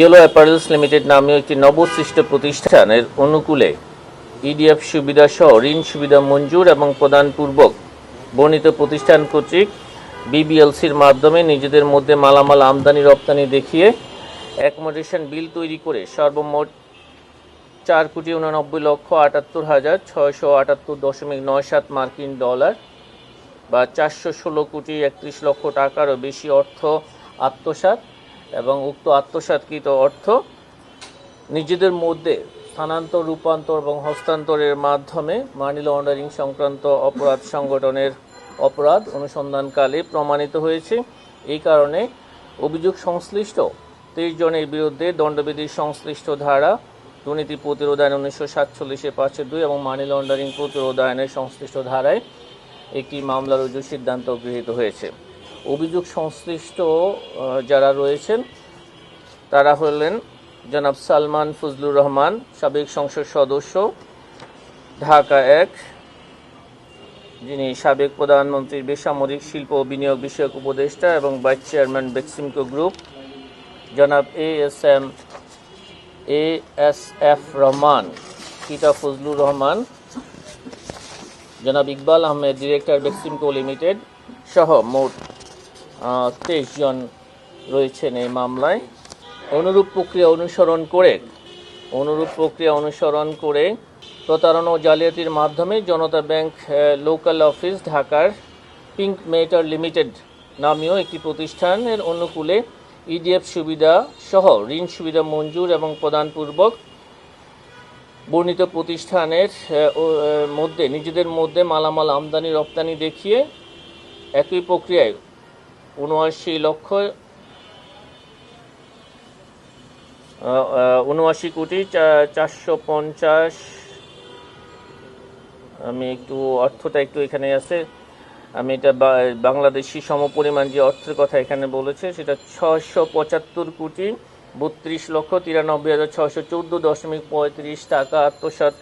Yellow apparels limited নামীয় একটি নবসৃষ্ট প্রতিষ্ঠানের অনুকূলে ইডিএফ সুবিধা সহ ঋণ সুবিধা মঞ্জুর এবং প্রদানপূর্বক বর্ণিত প্রতিষ্ঠান কর্তৃক বিবিএলসির মাধ্যমে নিজেদের মধ্যে মালামাল আমদানি রপ্তানি দেখিয়ে অ্যাকোমোডেশন বিল তৈরি করে সর্বমোট 4,89,78,678.97 মার্কিন ডলার বা 416,31,00,000 টাকারও বেশি অর্থ আত্মসাৎ এবং উক্ত আত্মসাৎকৃত অর্থ নিজেদের মধ্যে স্থানান্তর, রূপান্তর এবং হস্তান্তরের মাধ্যমে মানি লন্ডারিং সংক্রান্ত অপরাধ সংগঠনের অপরাধ অনুসন্ধানকালে প্রমাণিত হয়েছে। এই কারণে অভিযোগ সংশ্লিষ্ট 23 জনের বিরুদ্ধে দণ্ডবিধির সংশ্লিষ্ট ধারা দুর্নীতি প্রতিরোধ আইন 1947 502 এবং মানি লন্ডারিং প্রতিরোধ আইনের সংশ্লিষ্ট ধারায় একটি মামলা রুজুর সিদ্ধান্ত গৃহীত হয়েছে। অভিযোগ সংশ্লিষ্ট যারা রয়েছেন তারা হলেন জনাব সালমান ফজলুর রহমান, সাবেক সংসদ সদস্য ঢাকা 1, যিনি সাবেক প্রধানমন্ত্রীর বেসামরিক শিল্প ও বিনিয়োগ বিষয়ক উপদেষ্টা এবং ভাইস চেয়ারম্যান বেক্সিমকো গ্রুপ, জনাব ASF রহমান, কিটা ফজলুর রহমান, জনাব ইকবাল আহমেদ, ডিরেক্টর বেক্সিমকো লিমিটেড সহ মোট 23 জন রয়েছেন এই মামলায়। অনুরূপ প্রক্রিয়া অনুসরণ করে প্রতারণা ও জালিয়াতির মাধ্যমে জনতা ব্যাংক লোকাল অফিস ঢাকার পিঙ্ক মেটার লিমিটেড নামীয় একটি প্রতিষ্ঠানের অনুকূলে ইডিএফ সুবিধা সহ ঋণ সুবিধা মঞ্জুর এবং প্রদানপূর্বক বর্ণিত প্রতিষ্ঠানের মধ্যে নিজেদের মধ্যে মালামাল আমদানি রপ্তানি দেখিয়ে একই প্রক্রিয়ায় 79,450,, আমি একটু অর্থটা একটু এখানে আছে, আমি এটা বাংলাদেশি সমপরিমাণ যে অর্থের কথা এখানে বলেছে সেটা 675,32,93,614.35 টাকা আত্মসাৎ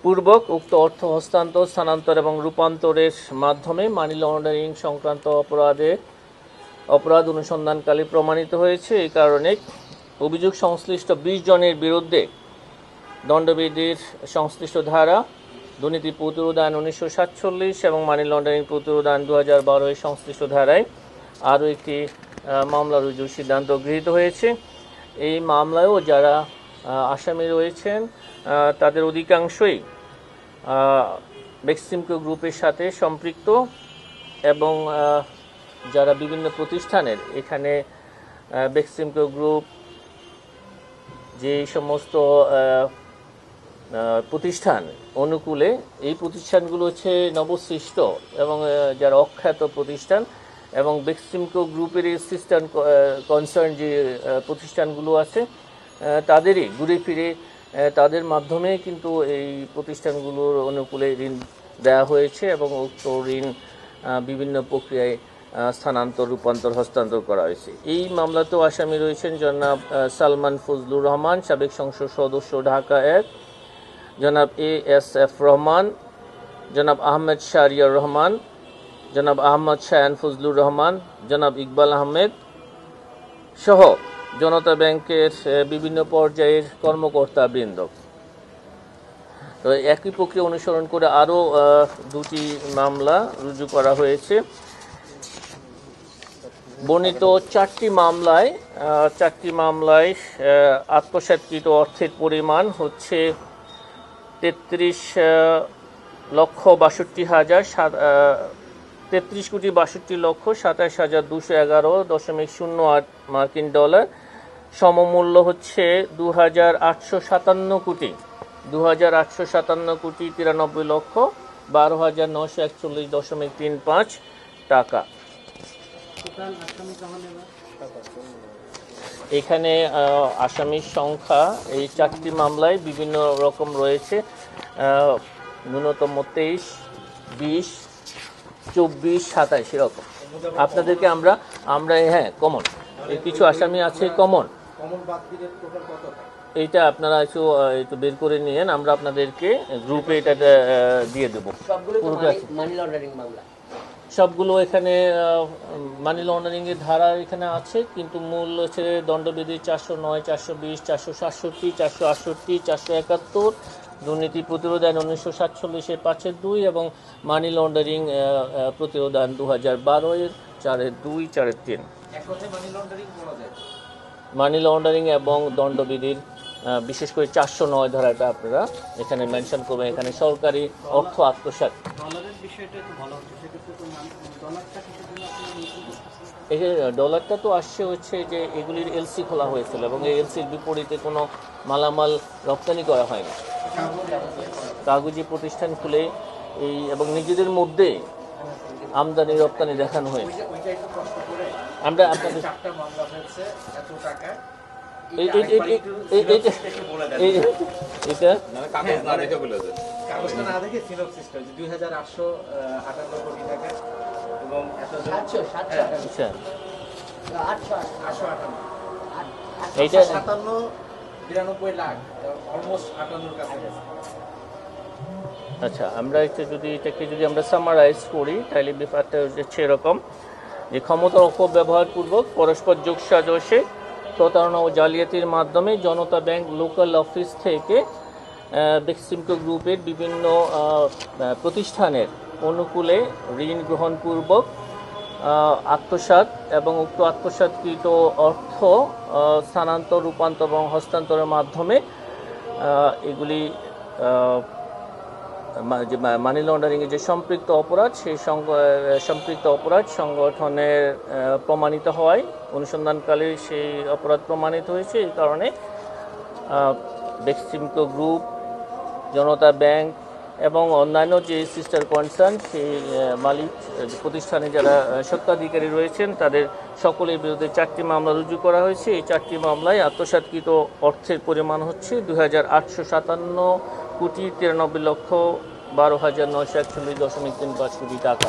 পূর্বক উক্ত অর্থ হস্তান্তর, স্থানান্তর এবং রূপান্তরের মাধ্যমে মানি লন্ডারিং সংক্রান্ত অপরাধ অনুসন্ধানকালে প্রমাণিত হয়েছে। এই কারণে অভিযোগ সংশ্লিষ্ট 20 জনের বিরুদ্ধে দণ্ডবিধির সংশ্লিষ্ট ধারা দুর্নীতি প্রতিরোধ আইন 1947 এবং মানি লন্ডারিং প্রতিরোধ আইন 2012 এর সংশ্লিষ্ট ধারায় আরও একটি মামলা রুজুর সিদ্ধান্ত গৃহীত হয়েছে। এই মামলায়ও যারা আসামি রয়েছেন তাদের অধিকাংশই বেক্সিমকো গ্রুপের সাথে সম্পৃক্ত এবং যারা বিভিন্ন প্রতিষ্ঠানের এখানে বেক্সিমকো গ্রুপ যে সমস্ত প্রতিষ্ঠান অনুকূলে, এই প্রতিষ্ঠানগুলো হচ্ছে নবসৃষ্ট এবং যারা অখ্যাত প্রতিষ্ঠান এবং বেক্সিমকো গ্রুপের সিস্টার কনসার্ন যে প্রতিষ্ঠানগুলো আছে তাদেরই ঘুরে ফিরে তাদের মাধ্যমে কিন্তু এই প্রতিষ্ঠানগুলোর অনুকূলে ঋণ দেওয়া হয়েছে এবং উক্ত ঋণ বিভিন্ন প্রক্রিয়ায় স্থানান্তর, রূপান্তর, হস্তান্তর করা হয়েছে। এই মামলাতেও আসামি রয়েছেন জনাব সালমান ফজলুর রহমান, সাবেক সংসদ সদস্য ঢাকা 1, জনাব ASF রহমান, জনাব আহমেদ শাহরিয়ার রহমান, জনাব আহমদ শায়ান ফজলুর রহমান, জনাব ইকবাল আহমেদ সহ জনতা ব্যাংকের বিভিন্ন পর্যায়ের কর্মকর্তাবৃন্দ। তো একই প্রক্রিয়া অনুসরণ করে আরও 2টি মামলা রুজু করা হয়েছে। বর্ণিত 4টি মামলায় আত্মসাৎকৃত অর্থের পরিমাণ হচ্ছে 33,62,27,211.08 মার্কিন ডলার, সমমূল্য হচ্ছে 2,857,93,12,941.35 টাকা। এখানে আসামির সংখ্যা এই 4টি মামলায় বিভিন্ন রকম রয়েছে, ন্যূনতম 23, 20, 24, 27 এরকম। আপনাদেরকে আমরা কমন কিছু আসামি আছে, কমন এইটা আপনারা একটু বের করে নিয়েন, আমরা আপনাদেরকে গ্রুপে এটা দিয়ে দেবো। সবগুলো এখানে মানি লন্ডারিংয়ের ধারা এখানে আছে, কিন্তু মূল হচ্ছে দণ্ডবিধি 409, 420, 467, 468, 471, দুর্নীতি প্রতিরোধ আইন 1947-এর 5-2 এবং মানি লন্ডারিং প্রতিরোধ আইন 2012-এর 4-2, 4-3। মানি লন্ডারিং এবং দণ্ডবিধির বিশেষ করে 409 ধারাটা আপনারা এখানে মেনশন করবেন। এখানে সরকারি অর্থ আত্মসাৎ, এই যে ডলারটা তো আসছে হচ্ছে যে এগুলির এলসি খোলা হয়েছিল এবং এই এলসির বিপরীতে কোনো মালামাল রপ্তানি করা হয়নি। কাগজি প্রতিষ্ঠান খুলে এই এবং নিজেদের মধ্যে আমদানি রপ্তানি দেখানো হয়েছে। আমরা আপনাদের আচ্ছা, আমরা একটু যদি এটাকে যদি আমরা সামারাইজ করি তাহলে ব্যাপারটা হচ্ছে এরকম যে ক্ষমতার অপব্যবহারপূর্বক পরস্পর যোগসাজশে প্রতারণা ও জালিয়াতির মাধ্যমে জনতা ব্যাংক লোকাল অফিস থেকে বেক্সিমকো গ্রুপের বিভিন্ন প্রতিষ্ঠানের অনুকূলে ঋণ গ্রহণপূর্বক আত্মসাৎ এবং উক্ত আত্মসাৎকৃত অর্থ স্থানান্তর, রূপান্তর এবং হস্তান্তরের মাধ্যমে এগুলি যে মানি লন্ডারিংয়ের যে সম্পৃক্ত অপরাধ, সেই সম্পৃক্ত অপরাধ সংগঠনের প্রমাণিত হয়। অনুসন্ধানকালে সেই অপরাধ প্রমাণিত হয়েছে। এই কারণে বেক্সিমকো গ্রুপ, জনতা ব্যাংক এবং অন্যান্য যে সিস্টার কনসার্ন সেই মালিক প্রতিষ্ঠানে যারা স্বত্বাধিকারী রয়েছেন তাদের সকলের বিরুদ্ধে 4টি মামলা রুজু করা হয়েছে। এই 4টি মামলায় আত্মসাৎকৃত অর্থের পরিমাণ হচ্ছে 2,857,93,12,941.35 কোটি টাকা।